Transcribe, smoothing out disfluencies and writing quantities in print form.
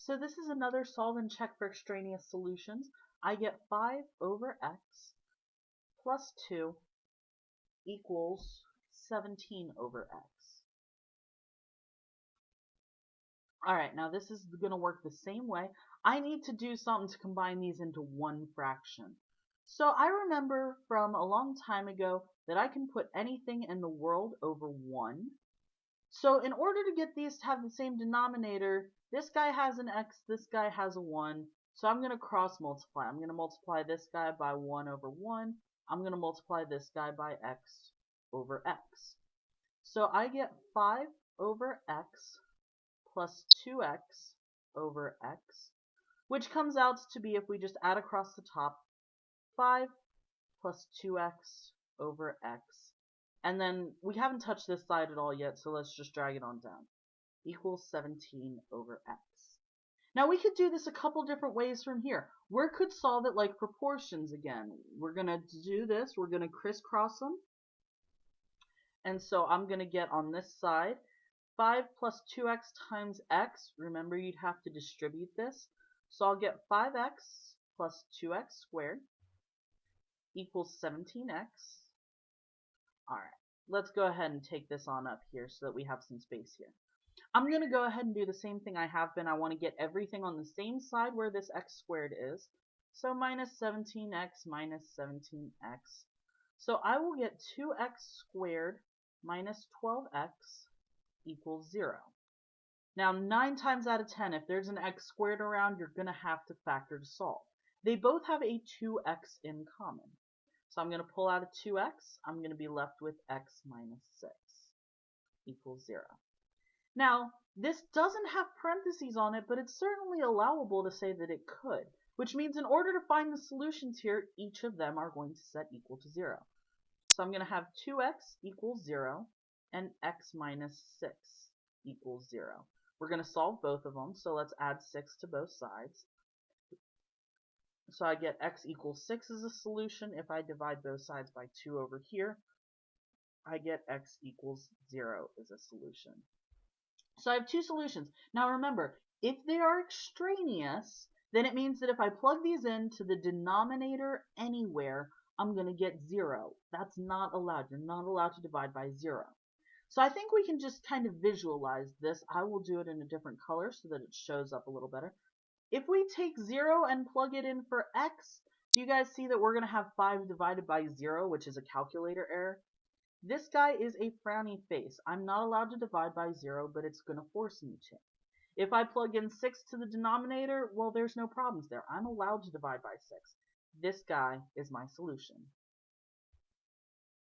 So this is another solve and check for extraneous solutions. I get 5 over x plus 2 equals 17 over x. Alright, now this is going to work the same way. I need to do something to combine these into one fraction. So I remember from a long time ago that I can put anything in the world over 1. So in order to get these to have the same denominator, this guy has an x, this guy has a 1. So I'm going to cross multiply. I'm going to multiply this guy by 1 over 1. I'm going to multiply this guy by x over x. So I get 5 over x plus 2x over x, which comes out to be, if we just add across the top, 5 plus 2x over x. And then we haven't touched this side at all yet, so let's just drag it on down. Equals 17 over x. Now we could do this a couple different ways from here. We could solve it like proportions again. We're going to do this. We're going to crisscross them. And so I'm going to get on this side 5 plus 2x times x. Remember, you'd have to distribute this. So I'll get 5x plus 2x squared equals 17x. Alright, let's go ahead and take this on up here so that we have some space here. I'm going to go ahead and do the same thing I have been. I want to get everything on the same side where this x squared is. So minus 17x minus 17x. So I will get 2x squared minus 12x equals 0. Now 9 times out of 10, if there's an x squared around, you're going to have to factor to solve. They both have a 2x in common. So I'm going to pull out a 2x. I'm going to be left with x minus 6 equals 0. Now, this doesn't have parentheses on it, but it's certainly allowable to say that it could, which means in order to find the solutions here, each of them are going to set equal to 0. So I'm going to have 2x equals 0 and x minus 6 equals 0. We're going to solve both of them, so let's add 6 to both sides. So I get x equals 6 as a solution. If I divide both sides by 2 over here, I get x equals 0 as a solution. So I have two solutions. Now remember, if they are extraneous, then it means that if I plug these into the denominator anywhere, I'm going to get 0. That's not allowed. You're not allowed to divide by 0. So I think we can just kind of visualize this. I will do it in a different color so that it shows up a little better. If we take 0 and plug it in for x, do you guys see that we're going to have 5 divided by 0, which is a calculator error? This guy is a frowny face. I'm not allowed to divide by 0, but it's going to force me to. If I plug in 6 to the denominator, well, there's no problems there. I'm allowed to divide by 6. This guy is my solution.